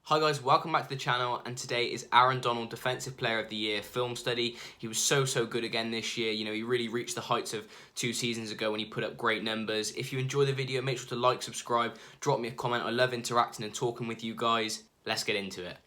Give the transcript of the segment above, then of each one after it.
Hi guys, welcome back to the channel, and today is Aaron Donald Defensive Player of the Year Film Study. He was so good again this year. You know, he really reached the heights of 2 seasons ago when he put up great numbers. If you enjoy the video, make sure to like, subscribe, drop me a comment. I love interacting and talking with you guys. Let's get into it.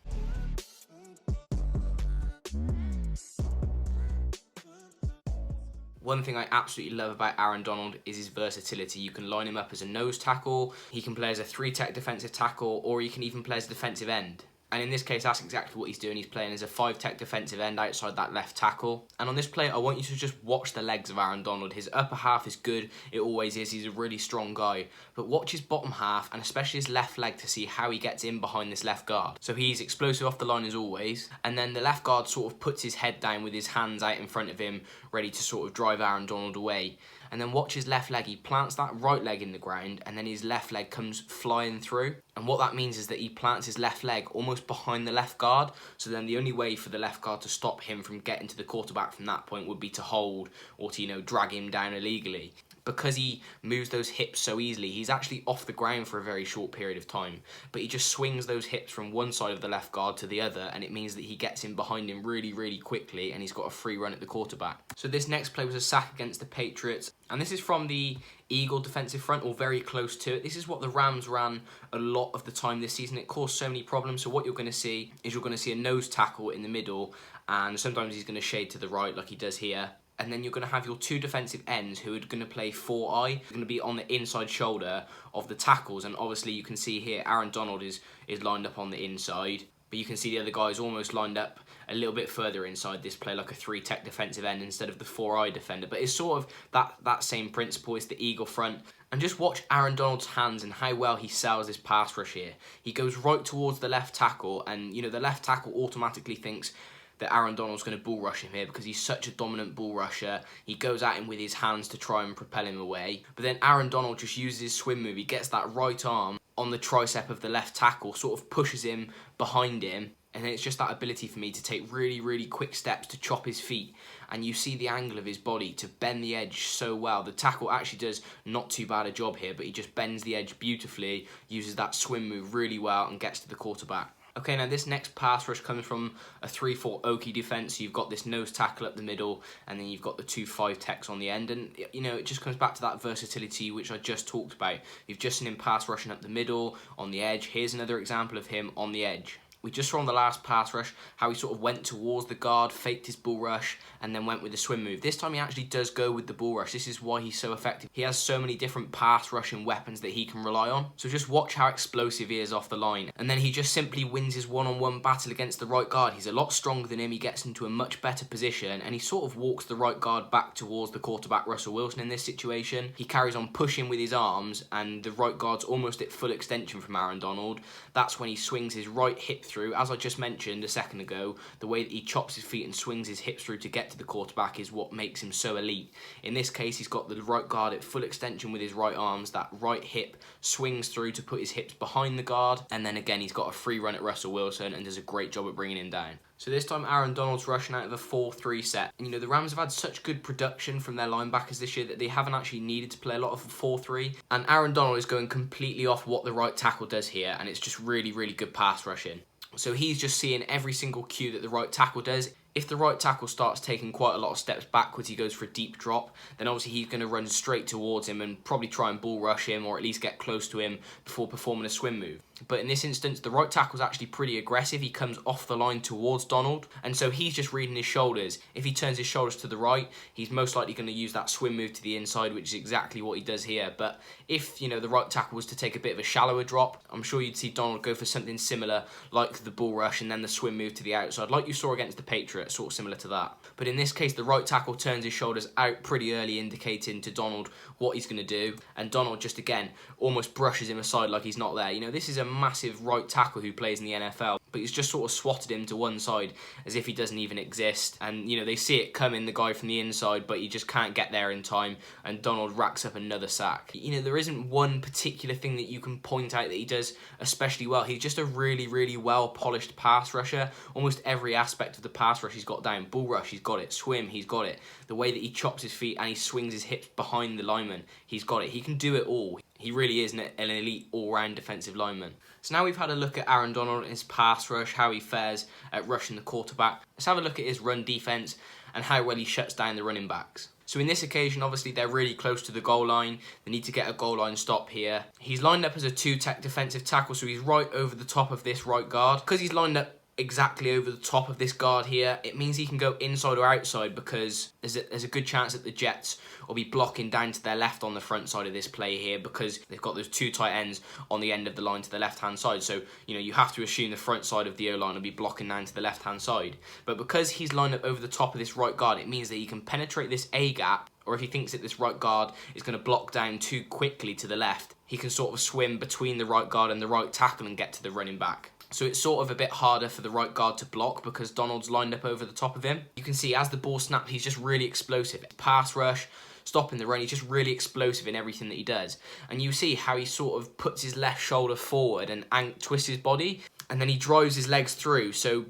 One thing I absolutely love about Aaron Donald is his versatility. You can line him up as a nose tackle, he can play as a 3-tech defensive tackle, or he can even play as a defensive end. And in this case, that's exactly what he's doing. He's playing as a 5-tech defensive end outside that left tackle. And on this play, I want you to just watch the legs of Aaron Donald. His upper half is good. It always is. He's a really strong guy. But watch his bottom half, and especially his left leg, to see how he gets in behind this left guard. So he's explosive off the line as always. And then the left guard sort of puts his head down with his hands out in front of him, ready to sort of drive Aaron Donald away. And then watch his left leg. He plants that right leg in the ground, and then his left leg comes flying through. And what that means is that he plants his left leg almost behind the left guard. So then the only way for the left guard to stop him from getting to the quarterback from that point would be to hold or to, drag him down illegally. Because he moves those hips so easily, he's actually off the ground for a very short period of time. But he just swings those hips from one side of the left guard to the other, and it means that he gets in behind him really quickly, and he's got a free run at the quarterback. So this next play was a sack against the Patriots, and this is from the Eagle defensive front, or very close to it. This is what the Rams ran a lot of the time this season. It caused so many problems. So what you're going to see is you're going to see a nose tackle in the middle, and sometimes he's going to shade to the right like he does here. And then you're going to have your 2 defensive ends who are going to play 4-eye. They're going to be on the inside shoulder of the tackles. And obviously you can see here Aaron Donald is lined up on the inside. But you can see the other guys almost lined up a little bit further inside this play, like a 3-tech defensive end instead of the 4-eye defender. But it's sort of that same principle. It's the Eagle front. And just watch Aaron Donald's hands and how well he sells this pass rush here. He goes right towards the left tackle, and the left tackle automatically thinks that Aaron Donald's going to bull rush him here because he's such a dominant bull rusher. He goes at him with his hands to try and propel him away. But then Aaron Donald just uses his swim move. He gets that right arm on the tricep of the left tackle, sort of pushes him behind him. And then it's just that ability for me to take really quick steps to chop his feet. And you see the angle of his body to bend the edge so well. The tackle actually does not too bad a job here, but he just bends the edge beautifully, uses that swim move really well, and gets to the quarterback. Okay, now this next pass rush comes from a 3-4 Okie defense. So you've got this nose tackle up the middle, and then you've got the 2 5-techs on the end. And, it just comes back to that versatility which I just talked about. You've just seen him pass rushing up the middle, on the edge. Here's another example of him on the edge. We just saw on the last pass rush how he sort of went towards the guard, faked his bull rush, and then went with the swim move. This time he actually does go with the bull rush. This is why he's so effective. He has so many different pass rushing weapons that he can rely on. So just watch how explosive he is off the line. And then he just simply wins his one-on-one battle against the right guard. He's a lot stronger than him. He gets into a much better position, and he sort of walks the right guard back towards the quarterback, Russell Wilson, in this situation. He carries on pushing with his arms, and the right guard's almost at full extension from Aaron Donald. That's when he swings his right hip through. As I just mentioned a second ago, the way that he chops his feet and swings his hips through to get to the quarterback is what makes him so elite. In this case, he's got the right guard at full extension with his right arms. That right hip swings through to put his hips behind the guard, and then again he's got a free run at Russell Wilson and does a great job at bringing him down. So this time Aaron Donald's rushing out of a 4-3 set. And the Rams have had such good production from their linebackers this year that they haven't actually needed to play a lot of a 4-3. And Aaron Donald is going completely off what the right tackle does here, and it's just really good pass rushing. So he's just seeing every single cue that the right tackle does. If the right tackle starts taking quite a lot of steps backwards, he goes for a deep drop, then obviously he's going to run straight towards him and probably try and bull rush him, or at least get close to him before performing a swim move. But in this instance, the right tackle's actually pretty aggressive. He comes off the line towards Donald, and so he's just reading his shoulders. If he turns his shoulders to the right, he's most likely going to use that swim move to the inside, which is exactly what he does here. But if, the right tackle was to take a bit of a shallower drop, I'm sure you'd see Donald go for something similar, like the bull rush and then the swim move to the outside, like you saw against the Patriots, sort of similar to that. But in this case, the right tackle turns his shoulders out pretty early, indicating to Donald what he's going to do. And Donald just, again, almost brushes him aside like he's not there. This is a massive right tackle who plays in the NFL, but he's just sort of swatted him to one side as if he doesn't even exist. And, they see it coming, the guy from the inside, but he just can't get there in time, and Donald racks up another sack. There isn't one particular thing that you can point out that he does especially well. He's just a really well-polished pass rusher. Almost every aspect of the pass rush he's got down. Bull rush, he's got it. Swim, he's got it. The way that he chops his feet and he swings his hips behind the lineman, he's got it. He can do it all. He really is an elite all-round defensive lineman. So now we've had a look at Aaron Donald and his pass rush, how he fares at rushing the quarterback. Let's have a look at his run defense and how well he shuts down the running backs. So in this occasion, obviously, they're really close to the goal line. They need to get a goal line stop here. He's lined up as a two-tech defensive tackle, so he's right over the top of this right guard. Because he's lined up exactly over the top of this guard here, it means he can go inside or outside, because there's a good chance that the Jets will be blocking down to their left on the front side of this play here, because they've got those two tight ends on the end of the line to the left-hand side. So, you have to assume the front side of the O-line will be blocking down to the left-hand side. But because he's lined up over the top of this right guard, it means that he can penetrate this A-gap, or if he thinks that this right guard is going to block down too quickly to the left, he can sort of swim between the right guard and the right tackle and get to the running back. So it's sort of a bit harder for the right guard to block because Donald's lined up over the top of him. You can see as the ball snaps, he's just really explosive. Pass rush, stopping the run, he's just really explosive in everything that he does. And you see how he sort of puts his left shoulder forward and twists his body, and then he drives his legs through. So,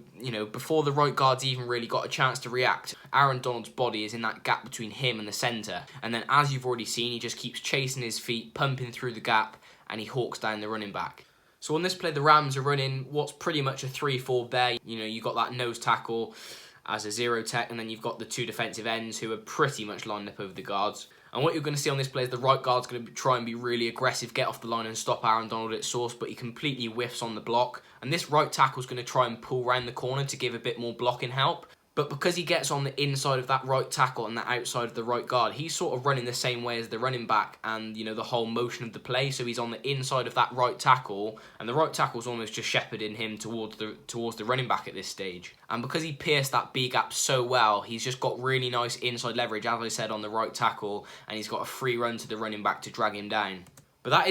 before the right guard's even really got a chance to react, Aaron Donald's body is in that gap between him and the centre. And then, as you've already seen, he just keeps chasing his feet, pumping through the gap, and he hawks down the running back. So on this play, the Rams are running what's pretty much a 3-4 there. You've got that nose tackle as a zero tech, and then you've got the two defensive ends who are pretty much lined up over the guards. And what you're going to see on this play is the right guard's going to try and be really aggressive, get off the line and stop Aaron Donald at source, but he completely whiffs on the block. And this right tackle's going to try and pull around the corner to give a bit more blocking help. But because he gets on the inside of that right tackle and the outside of the right guard, he's sort of running the same way as the running back and, the whole motion of the play. So he's on the inside of that right tackle, and the right tackle's almost just shepherding him towards the running back at this stage. And because he pierced that B gap so well, he's just got really nice inside leverage, as I said, on the right tackle, and he's got a free run to the running back to drag him down. But that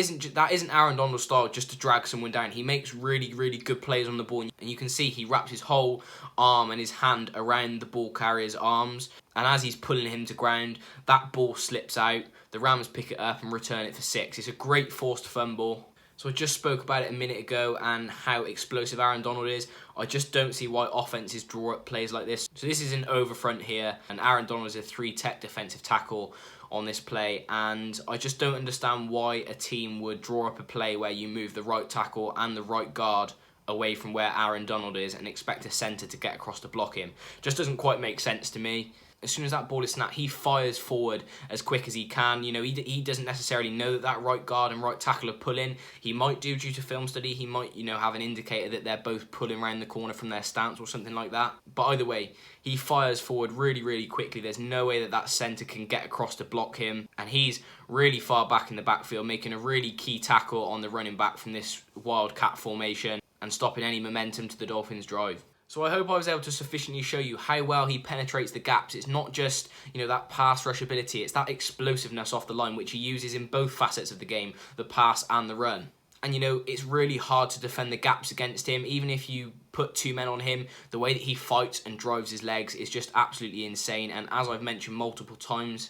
isn't Aaron Donald's style, just to drag someone down. He makes really, really good plays on the ball. And you can see he wraps his whole arm and his hand around the ball carrier's arms. And as he's pulling him to ground, that ball slips out. The Rams pick it up and return it for 6. It's a great forced fumble. So I just spoke about it a minute ago and how explosive Aaron Donald is. I just don't see why offenses draw up plays like this. So this is an over front here, and Aaron Donald is a 3-tech defensive tackle on this play, and I just don't understand why a team would draw up a play where you move the right tackle and the right guard away from where Aaron Donald is and expect a centre to get across to block him. Just doesn't quite make sense to me. As soon as that ball is snapped, he fires forward as quick as he can. He doesn't necessarily know that right guard and right tackle are pulling. He might do due to film study. He might, have an indicator that they're both pulling around the corner from their stance or something like that. But either way, he fires forward really, really quickly. There's no way that centre can get across to block him. And he's really far back in the backfield, making a really key tackle on the running back from this wildcat formation and stopping any momentum to the Dolphins' drive. So I hope I was able to sufficiently show you how well he penetrates the gaps. It's not just, that pass rush ability. It's that explosiveness off the line, which he uses in both facets of the game, the pass and the run. And, it's really hard to defend the gaps against him. Even if you put 2 men on him, the way that he fights and drives his legs is just absolutely insane. And as I've mentioned multiple times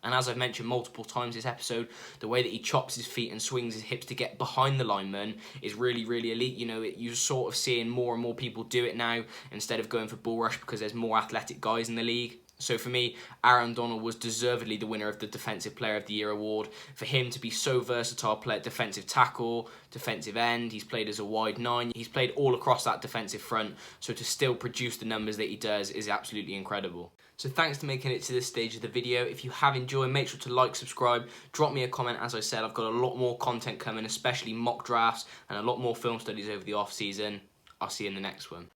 this episode, the way that he chops his feet and swings his hips to get behind the lineman is really, really elite. You're sort of seeing more and more people do it now instead of going for bull rush because there's more athletic guys in the league. So for me, Aaron Donald was deservedly the winner of the Defensive Player of the Year award. For him to be so versatile, play at defensive tackle, defensive end, he's played as a wide 9, he's played all across that defensive front, so to still produce the numbers that he does is absolutely incredible. So thanks for making it to this stage of the video. If you have enjoyed, make sure to like, subscribe, drop me a comment. As I said, I've got a lot more content coming, especially mock drafts and a lot more film studies over the off season. I'll see you in the next one.